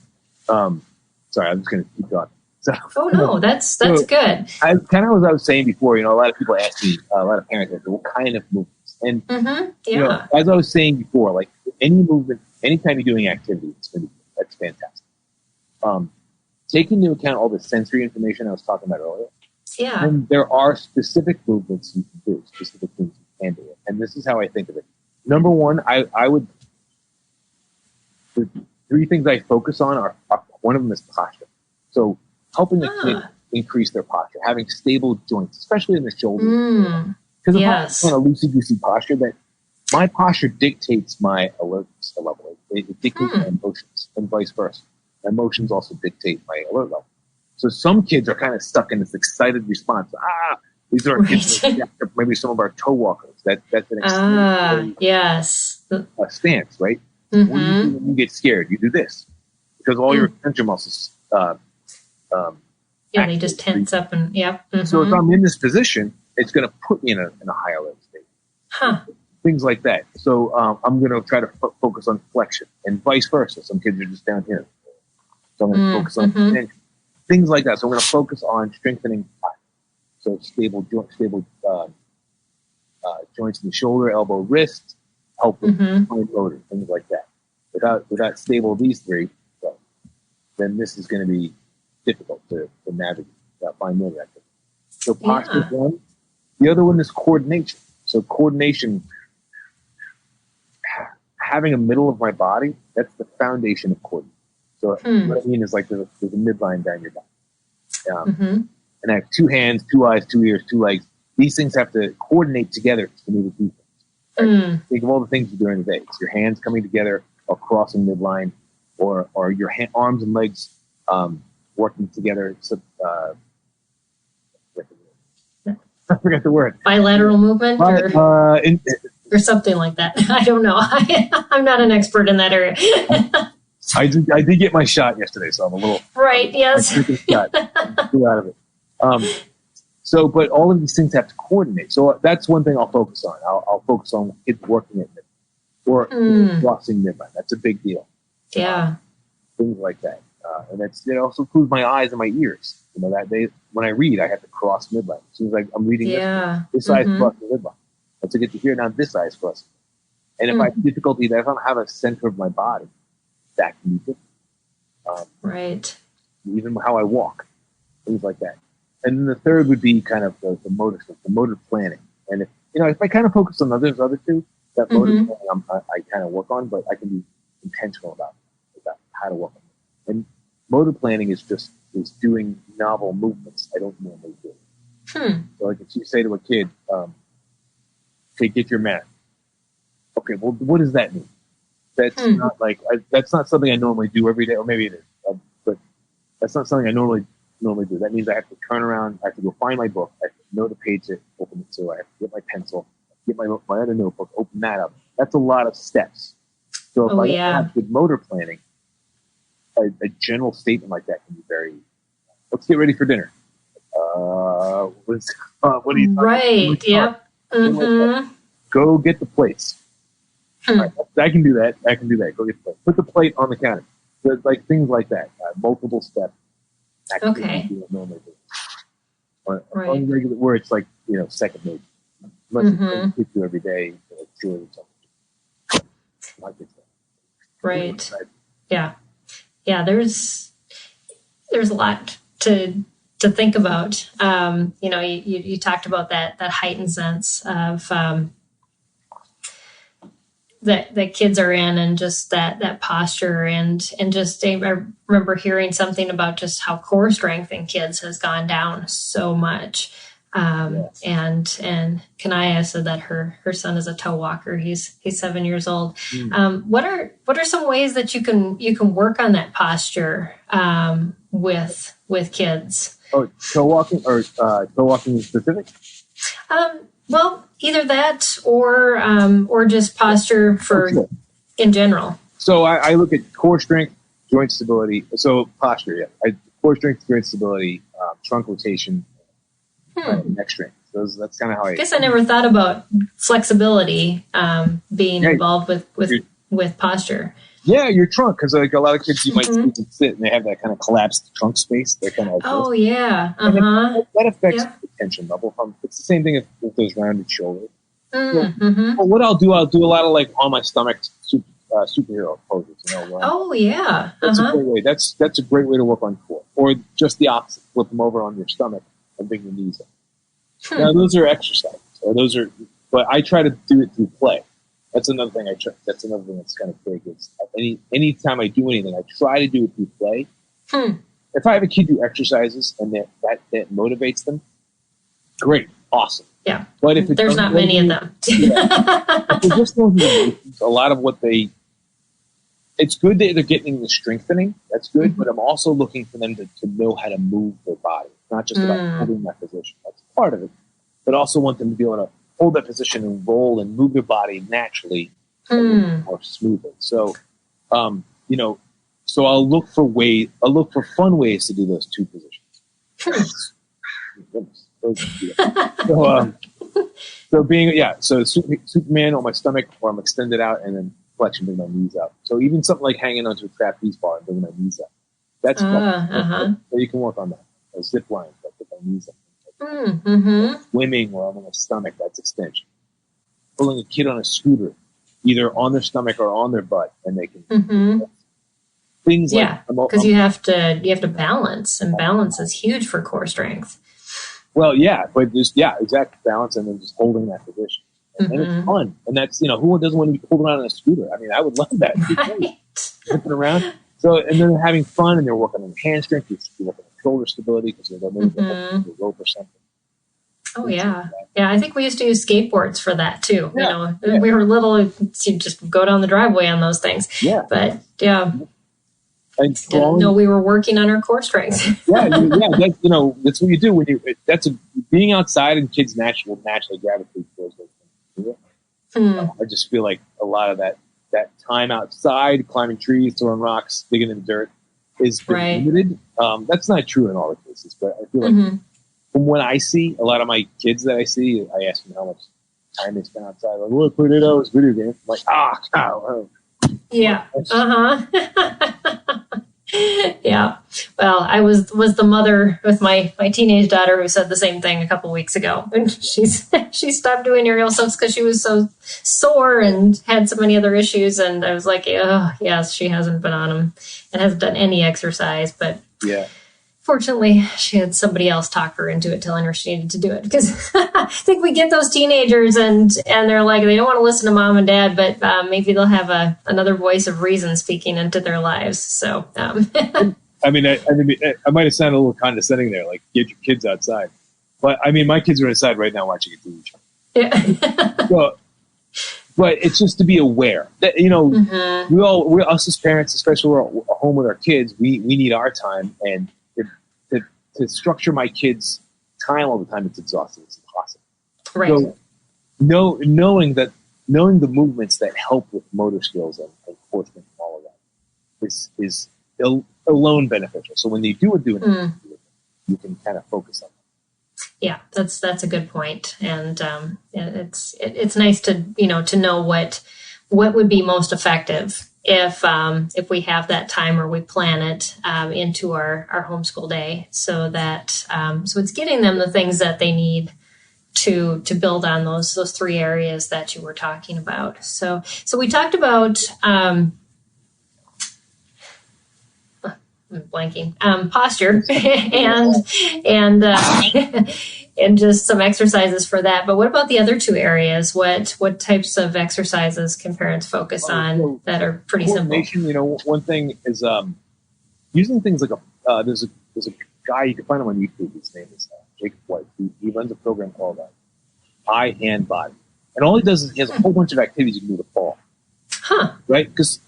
sorry, I'm just going to keep going. So, no, that's good. I kind of, as I was saying before, a lot of people ask me, a lot of parents ask me, what kind of movements? And as I was saying before, like any movement, anytime you're doing activity, that's fantastic. Taking into account all the sensory information I was talking about earlier, and there are specific movements you can do, specific things you can do. And this is how I think of it. Number one, the three things I focus on are one of them is posture. So helping the kid increase their posture, having stable joints, especially in the shoulders. Because if I'm on a loosey-goosey posture, that my posture dictates my alertness level. It dictates my emotions, and vice versa. My emotions also dictate my alert level. So some kids are kind of stuck in this excited response. These are our kids, maybe some of our toe walkers. That's an stance, right? Mm-hmm. What do you do when you get scared? You do this because all your attention muscles. They just tense up and So if I'm in this position, it's going to put me in a high alert state. Things like that. So I'm going to try to focus on flexion and vice versa. Some kids are just down here. So I'm going to focus on extension. Things like that. So I'm going to focus on strengthening posture. So stable joints in the shoulder, elbow, wrist, help with fine motor, things like that. Without stable these three, then this is going to be difficult to navigate fine motor activity. So posture is one. The other one is coordination. So coordination, having a middle of my body, that's the foundation of coordination. So what I mean is like there's a midline down your back. And I have two hands, two eyes, two ears, two legs. These things have to coordinate together for me to do things. Right? Think of all the things you do during the day. It's your hands coming together or crossing midline, or your arms and legs working together. So, I forgot the word. Bilateral movement? Or something like that. I don't know. I'm not an expert in that area. I did get my shot yesterday, so I'm a little... Right, yes. Out of it. So, but all of these things have to coordinate. So that's one thing I'll focus on. I'll focce on kids working at midline or crossing midline. That's a big deal. Yeah. Things like that. And it also includes my eyes and my ears. When I read, I have to cross midline. As soon as I'm reading this eye is crossing midline. Once I get to here, now this eye is crossing. And if I have difficulty, if I don't have a center of my body, that can be different. Right. Even how I walk, things like that. And then the third would be kind of the motor stuff, the motor planning. And if I kind of focus on those other two, that motor planning I kind of work on, but I can be intentional about how to work on it. And motor planning is doing novel movements I don't normally do. So like if you say to a kid, okay, get your mat. Okay, well, what does that mean? That's not that's not something I normally do every day, or maybe it is, but that's not something I normally do. That means I have to turn around, I have to go find my book, I have to know the page to open it to, I have to get my pencil, get my other notebook, open that up. That's a lot of steps. So if I have good motor planning, a general statement like that can be very, let's get ready for dinner. What are you talking about? Right, yep. Go get the plates. Right, I can do that. Go get the plate. Put the plate on the counter. So, like things like that. Multiple steps. Okay. Normally do. On regular, where it's like second nature. Unless you do every day, chewing something. Right. Yeah. There's a lot to think about. You talked about that heightened sense of that kids are in, and just that posture, and just I remember hearing something about just how core strength in kids has gone down so much. And Kanaya said that her son is a toe walker. He's 7 years old. What are some ways that you can work on that posture with kids? Oh, toe walking or toe walking specific? Well, either that or just posture in general. So I look at core strength, joint stability. So posture, yeah. Core strength, joint stability, trunk rotation, neck strength. That's kind of how I guess I never thought about flexibility being involved with posture. Yeah, your trunk, because like a lot of kids, you might sit and they have that kind of collapsed trunk space. They're kind of yeah, that affects the tension level. It's the same thing with those rounded shoulders. But what I'll do a lot of like on my stomach superhero poses. That's a great way. That's a great way to work on core, or just the opposite. Flip them over on your stomach and bring your knees up. Now those are exercises, but I try to do it through play. That's another thing that's another thing that's kind of big. Is any time I do anything, I try to do it through play. If I have a kid do exercises and that motivates them, great, awesome. Yeah, but if there's not many of them. If they're just going through the motions, a lot of what it's good that they're getting the strengthening. That's good, but I'm also looking for them to know how to move their body. It's not just about holding that position. That's part of it, but also want them to be able to hold that position and roll and move their body naturally more smoothly. So, so I'll look for fun ways to do those two positions. So Superman on my stomach, or I'm extended out, and then flexion, bring my knees up. So even something like hanging onto a trapeze bar and bring my knees up. That's so you can work on that. A zip line, like put my knees up. Swimming where I'm on my stomach, that's extension. Pulling a kid on a scooter, either on their stomach or on their butt, and they can things like because you have to balance, and balance is huge for core strength. Well, yeah, but just exact balance, and then just holding that position, and it's fun, and that's who doesn't want to be pulled around on a scooter? I mean, I would love that. Right. Flipping around, and then they're having fun, and they're working on hand strength, you're working on shoulder stability because they're moving the rope or something. Oh yeah. Yeah. I think we used to use skateboards for that too. We were little, you just go down the driveway on those things. Yeah. But and didn't know we were working on our core strength. That's what you do when being outside, and kids naturally gravitate towards those things. I just feel like a lot of that time outside, climbing trees, throwing rocks, digging in the dirt is limited. That's not true in all the cases, but I feel like from what I see, a lot of my kids that I see, I ask them how much time they spend outside. Like, well, 30 hours video game. I'm like, cow. Yeah. Yeah. Well, I was the mother with my teenage daughter who said the same thing a couple of weeks ago. And she stopped doing aerial silks because she was so sore and had so many other issues. And I was like, oh, yes, she hasn't been on them and hasn't done any exercise. But fortunately, she had somebody else talk her into it, telling her she needed to do it. Because I think we get those teenagers and they're like, they don't want to listen to mom and dad, but maybe they'll have another voice of reason speaking into their lives. So, I might have sounded a little condescending there, like get your kids outside. But I mean, my kids are inside right now watching a TV show. Yeah. But it's just to be aware that, we us as parents, especially we're home with our kids, we need our time, and to structure my kids' time all the time, it's exhausting. It's impossible. Right. So knowing the movements that help with motor skills and core strength and all of that is alone beneficial. So when they do it, you can kind of focus on that. Yeah, that's a good point. And it's nice to know what would be most effective if we have that time, or we plan it into our homeschool day, so that so it's getting them the things that they need to build on those three areas that you were talking about. So we talked about blanking posture and just some exercises for that. But what about the other two areas? What types of exercises can parents focus on that are pretty simple? One thing is using things like there's a guy, you can find him on YouTube. His name is Jacob White. He runs a program called Eye, Hand, Body, and all he does is he has a whole bunch of activities you can do to fall. Right? Because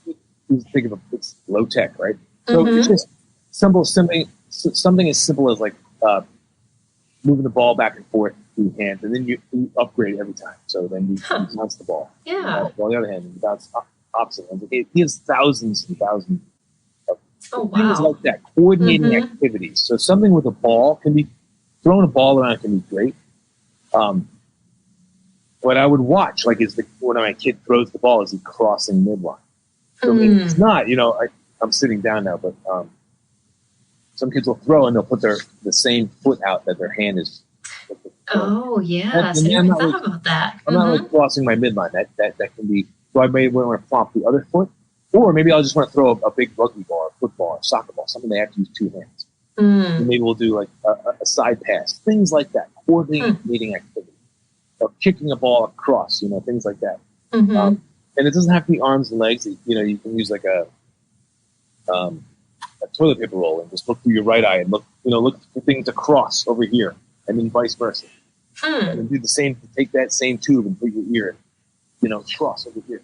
think of it's low tech, right? So it's just something as simple as like moving the ball back and forth through hands, and then you upgrade every time. So then you bounce the ball. Yeah. On the other hand, you bounce opposite hands. He has thousands and thousands of Oh, wow. Things like that, coordinating activities. So something with a ball throwing a ball around can be great. What I would watch, like, is when my kid throws the ball, is he crossing midline? So maybe it's not, I'm sitting down now, but some kids will throw and they'll put the same foot out that their hand is. Oh, yes. I never thought about that. I'm not like crossing my midline. That can be, so I may want to flop the other foot, or maybe I'll just want to throw a big rugby ball, or football, or soccer ball, something they have to use two hands. And maybe we'll do like a side pass, things like that, coordinating activity, or kicking a ball across, things like that. And it doesn't have to be arms and legs. You can use like a toilet paper roll and just look through your right eye and look for things across over here, and then vice versa. And do the same. Take that same tube and put your ear, cross over here.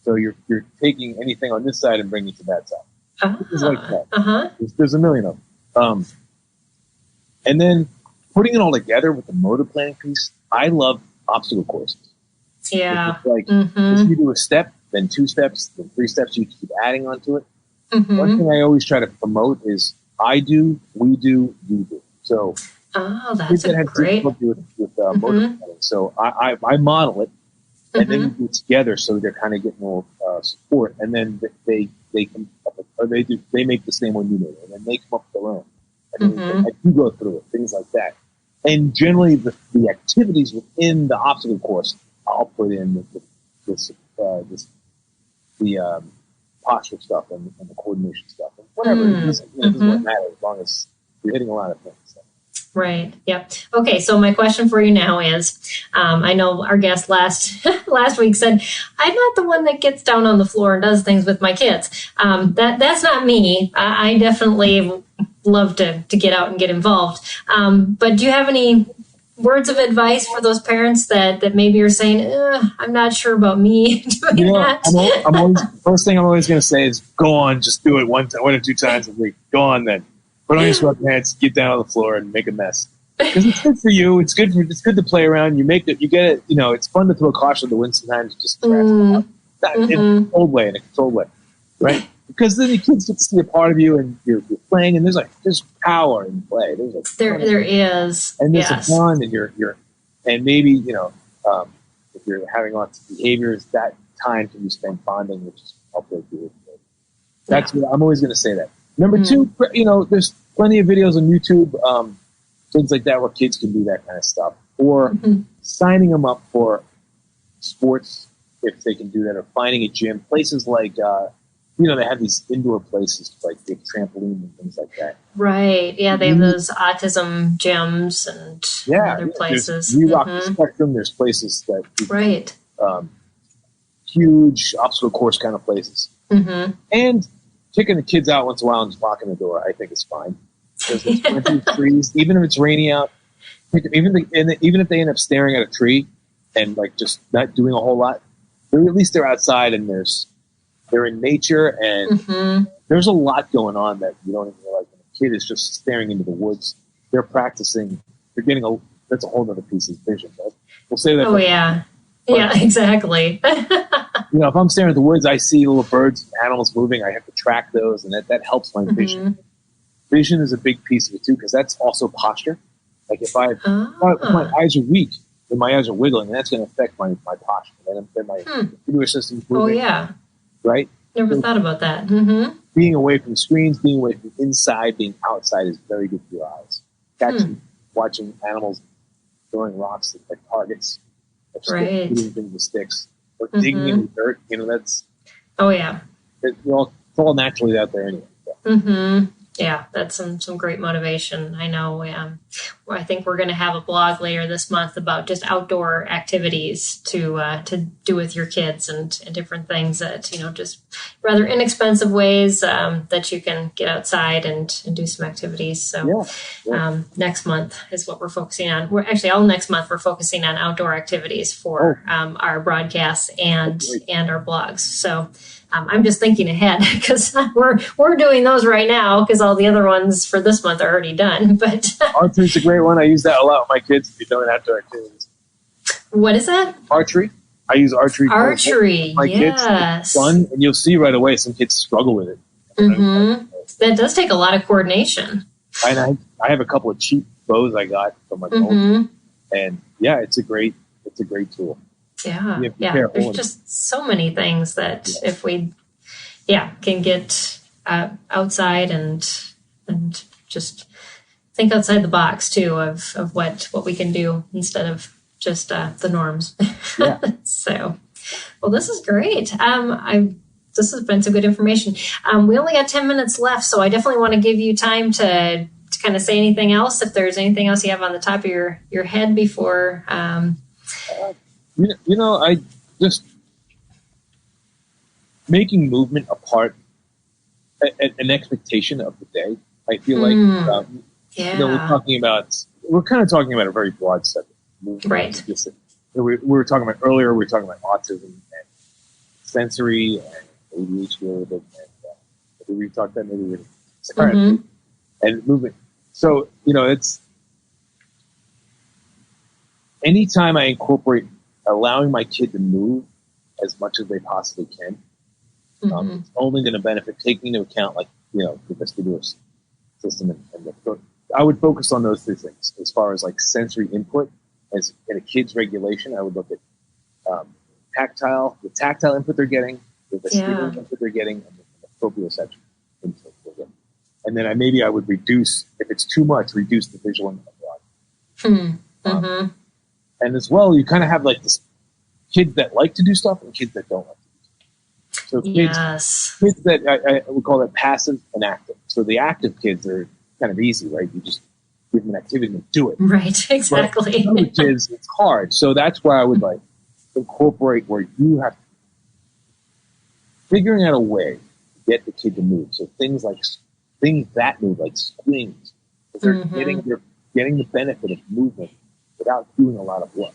So you're taking anything on this side and bringing it to that side. Things like that. There's a million of them. And then putting it all together with the motor planning piece. I love obstacle courses. Yeah. It's like if you do a step, then 2 steps, then 3 steps. You keep adding onto it. One thing I always try to promote is I do, we do, you do. So that's great. With motor planning. So I model it, and then we do it together, so they're kind of getting more support, and then they make the same one you made, and then they come up with their own, and then you go through it, things like that. And generally, the activities within the obstacle course, I'll put in the posture stuff and the coordination stuff, and whatever. It doesn't matter as long as you're hitting a lot of things. So. Right. Yep. Okay. So my question for you now is, I know our guest last week said, I'm not the one that gets down on the floor and does things with my kids. That's not me. I definitely love to get out and get involved. But do you have any words of advice for those parents that maybe are saying, I'm not sure about me doing that? First thing I'm always going to say is go on, just do it 1 or 2 times a week. Go on then. Put on your sweatpants, get down on the floor, and make a mess. Because it's good for you. It's good to play around. You get it. It's fun to throw a caution to the wind sometimes. Just in a controlled way, right? Because then the kids get to see a part of you, and you're playing, and there's power in play. There is, and there's a fun, and and maybe if you're having lots of behaviors, that time can be spent bonding, which is helpful to you. That's what I'm always going to say that. Number 2, there's plenty of videos on YouTube, things like that, where kids can do that kind of stuff, or signing them up for sports if they can do that, or finding a gym. Places like, they have these indoor places like the trampoline and things like that. Right. Yeah, they have those autism gyms and other places. There's Rock the Spectrum. There's places that right. Huge obstacle course kind of places, and kicking the kids out once in a while and just locking the door, I think is fine. Because there's plenty of trees, even if it's rainy out. Even if they end up staring at a tree and like just not doing a whole lot, at least they're outside and they're in nature, and there's a lot going on that you don't even realize. When a kid is just staring into the woods, they're practicing. They're getting that's a whole other piece of vision. Right? We'll say that. Oh yeah. But, exactly. if I'm staring at the woods, I see little birds, animals moving. I have to track those, and that helps my vision. Vision is a big piece of it too, because that's also posture. Like if my eyes are weak, then my eyes are wiggling, and that's going to affect my posture. Then my vestibular system's moving. Oh yeah. Right. Never thought about that. Being away from screens, being away from inside, being outside is very good for your eyes. Watching animals throwing rocks at targets. Right. Hitting things with sticks, or digging in the dirt. That's. Oh yeah. It's all naturally out there anyway. Yeah, that's some great motivation. I know. I think we're going to have a blog later this month about just outdoor activities to do with your kids and different things that just rather inexpensive ways that you can get outside and do some activities. So next month is what we're focusing on. We're actually all next month we're focusing on outdoor activities for our broadcasts and our blogs. So. I'm just thinking ahead because we're doing those right now because all the other ones for this month are already done. But archery's a great one. I use that a lot with my kids to be doing outdoor activities. What is that? Archery. I use archery. Archery, my kids. It's fun, and you'll see right away some kids struggle with it. That does take a lot of coordination. And I have a couple of cheap bows I got from my phone, and yeah, it's a great tool. Yeah, There's just so many things that if we, can get outside and just think outside the box too of what we can do instead of just the norms. Yeah. So, well, this is great. This has been some good information. We only got 10 minutes left, so I definitely want to give you time to kind of say anything else, if there's anything else you have on the top of your head before. I just making movement a part, an expectation of the day. I feel like, we're kind of talking about a very broad subject. Right. We were talking about earlier, we were talking about autism and sensory and ADHD a little bit, and we talked about maybe and movement. So, it's anytime I incorporate allowing my kid to move as much as they possibly can, it's only going to benefit, taking into account, the vestibular system and the, I would focus on those two things as far as sensory input. As in a kid's regulation, I would look at the tactile input they're getting, the vestibular input they're getting, and the proprioception input they're getting. And then I would reduce, if it's too much, reduce the visual input. And as well, you kind of have this kids that like to do stuff and kids that don't like to do stuff. So kids that I would call that passive and active. So the active kids are kind of easy, right? You just give them an activity and do it. Right, exactly. But other kids, it's hard. So that's where I would incorporate where you have figuring out a way to get the kid to move. So things that move, like swings, they're getting the benefit of movement without doing a lot of work.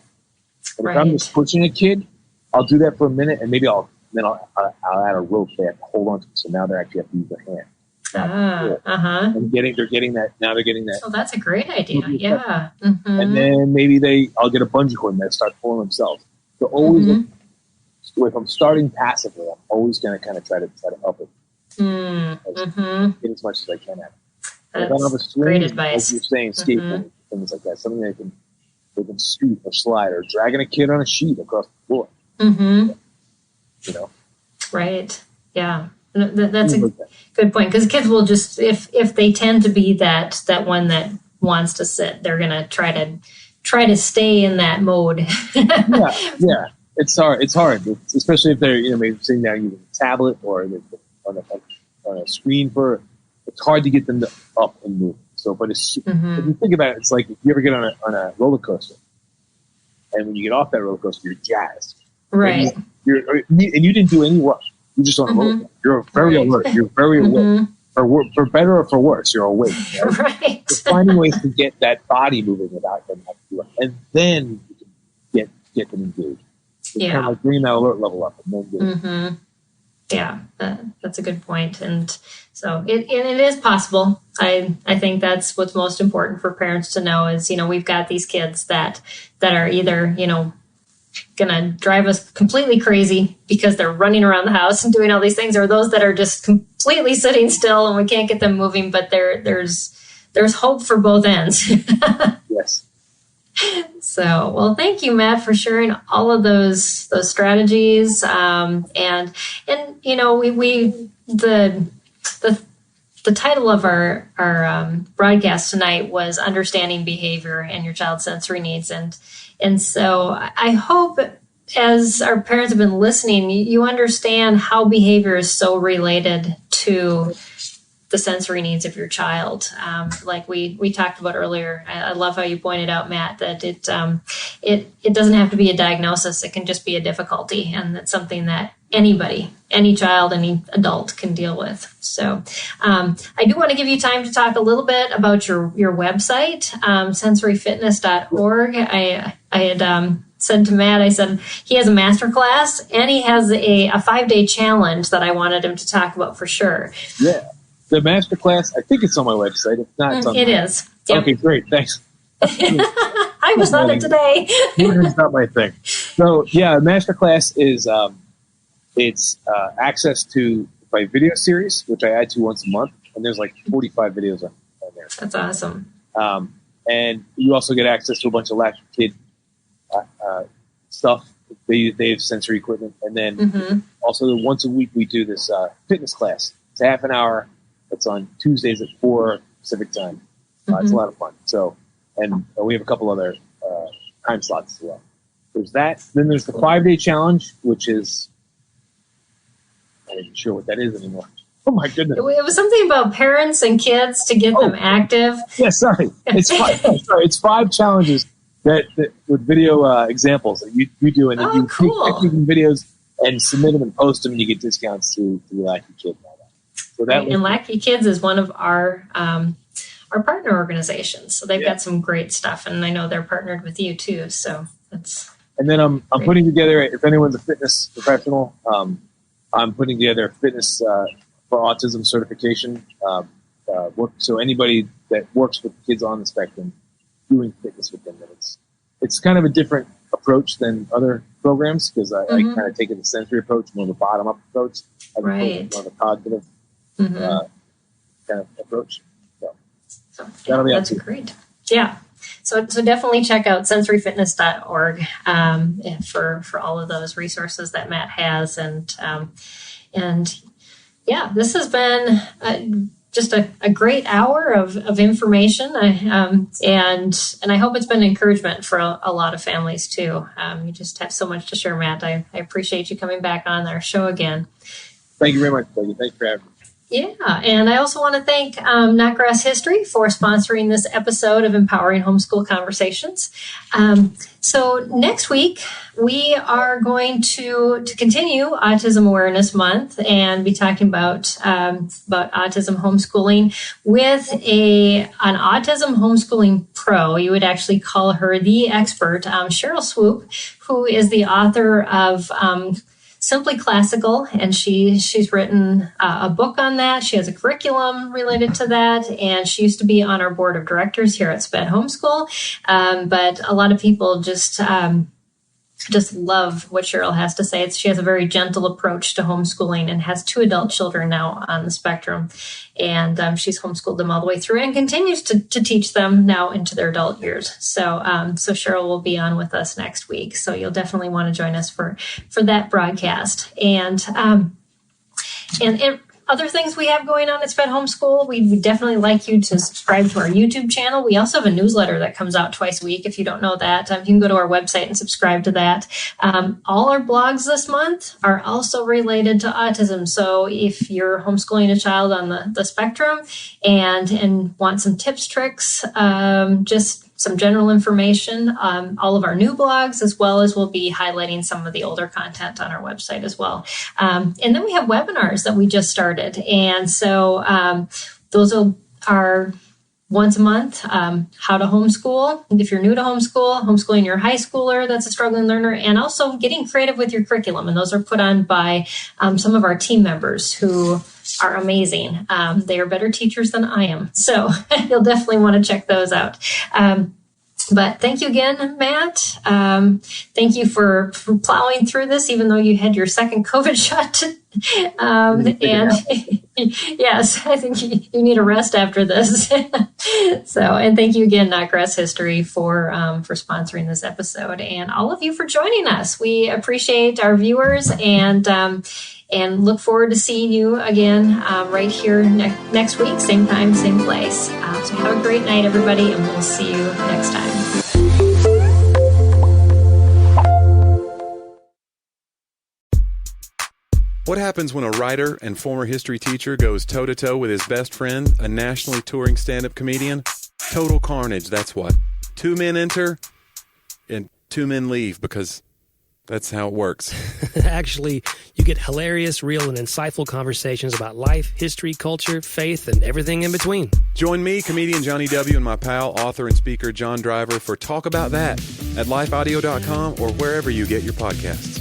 And if I'm just pushing a kid, I'll do that for a minute, and maybe I'll add a rope they have to hold on to. So now they actually have to use their hand. And they're getting that. Now they're getting that. Oh, that's a great idea. Yeah. And then maybe I'll get a bungee cord and they start pulling themselves. So always, if I'm starting passively, I'm always going to kind of try to up it. Get as much as I can at it. If I don't have a swing, great advice. Like you're saying, skateboarding, things like that. Something they can scoot or slide, or dragging a kid on a sheet across the floor. Right. Yeah. That's a good point, because kids will just, if they tend to be that one that wants to sit, they're going to try to stay in that mode. Yeah. It's hard. Especially if they're maybe sitting down using a tablet or on a screen it's hard to get them to up and move. So, but if you think about it, it's like if you ever get on a roller coaster, and when you get off that roller coaster, you're jazzed. Right. And you didn't do any work. You're just on a roller coaster. You're very alert. You're very awake. For better or for worse, you're awake. Right. You're finding ways to get that body moving without them having to do it. And then you can get them engaged. It's kind of bringing that alert level up. And then Yeah, that's a good point. And so it is possible. I think that's what's most important for parents to know is, we've got these kids that are either, going to drive us completely crazy because they're running around the house and doing all these things, or those that are just completely sitting still and we can't get them moving, but there's hope for both ends. Yes. So, well, thank you, Matt, for sharing all of those strategies. The title of our broadcast tonight was Understanding Behavior and Your Child's Sensory Needs. And so I hope as our parents have been listening, you understand how behavior is so related to the sensory needs of your child. Like we talked about earlier, I love how you pointed out, Matt, that it doesn't have to be a diagnosis. It can just be a difficulty. And that's something that anybody, any child, any adult can deal with. So I do want to give you time to talk a little bit about your website, sensoryfitness.org. I had said to Matt, I said he has a masterclass and he has a 5-day challenge that I wanted him to talk about for sure. Yeah. The masterclass, I think it's on my website. If not, it's on it is. Yep. Okay, great. Thanks. I was on it today. It's not my thing. So, yeah, masterclass is it's access to my video series, which I add to once a month. and there's like 45 videos on there. That's awesome. And you also get access to a bunch of Latch Kid stuff. They have sensory equipment, and then also once a week we do this fitness class. It's half an hour. It's on Tuesdays at 4 Pacific time. It's a lot of fun. So, and we have a couple other time slots as well. There's that. Then there's the 5-day challenge, which is, I'm not even sure what that is anymore. Oh my goodness! It was something about parents and kids to get them active. Yeah, sorry. It's 5 challenges that with video examples that you do, and you take videos and submit them and post them, and you get discounts to Lackey Kids and all that. So that and Lackey Kids is one of our partner organizations, so they've got some great stuff, and I know they're partnered with you too. So that's. And then I'm putting together. If anyone's a fitness professional, I'm putting together a fitness for autism certification. So anybody that works with kids on the spectrum, doing fitness with them, it's kind of a different approach than other programs because I kind of take a sensory approach, more of a bottom-up approach, as opposed to more of a cognitive kind of approach. So that'll be that's great. Yeah. So definitely check out sensoryfitness.org for all of those resources that Matt has, and this has been just a great hour of information, and I hope it's been encouragement for a lot of families too. You just have so much to share, Matt. I appreciate you coming back on our show again. Thank you very much, Peggy. Thanks for having me. Yeah, and I also want to thank Knotgrass History for sponsoring this episode of Empowering Homeschool Conversations. So next week, we are going to continue Autism Awareness Month and be talking about autism homeschooling with an autism homeschooling pro. You would actually call her the expert, Cheryl Swoop, who is the author of Simply Classical, and she's written a book on that. She has a curriculum related to that, and she used to be on our board of directors here at SPED Homeschool. But a lot of people just love what Cheryl has to say. She has a very gentle approach to homeschooling and has 2 adult children now on the spectrum. And she's homeschooled them all the way through and continues to teach them now into their adult years. So Cheryl will be on with us next week. So you'll definitely want to join us for that broadcast. And other things we have going on at SPED Homeschool, we would definitely like you to subscribe to our YouTube channel. We also have a newsletter that comes out twice a week. If you don't know that, you can go to our website and subscribe to that. All our blogs this month are also related to autism. So if you're homeschooling a child on the spectrum and want some tips, tricks, just some general information, all of our new blogs, as well as we'll be highlighting some of the older content on our website as well. And then we have webinars that we just started. And so those are once a month, how to homeschool. If you're new to homeschooling your high schooler that's a struggling learner, and also getting creative with your curriculum. And those are put on by some of our team members who are amazing. They are better teachers than I am. So you'll definitely want to check those out. But thank you again, Matt. Thank you for plowing through this, even though you had your second COVID shot. And yes, I think you need a rest after this. And thank you again, Knotgrass History, for sponsoring this episode, and all of you for joining us. We appreciate our viewers and look forward to seeing you again right here next week, same time, same place. So have a great night, everybody, and we'll see you next time. What happens when a writer and former history teacher goes toe-to-toe with his best friend, a nationally touring stand-up comedian? Total carnage, that's what. 2 men enter, and 2 men leave, because that's how it works. Actually, you get hilarious, real, and insightful conversations about life, history, culture, faith, and everything in between. Join me, comedian Johnny W., and my pal, author and speaker John Driver for Talk About That at lifeaudio.com or wherever you get your podcasts.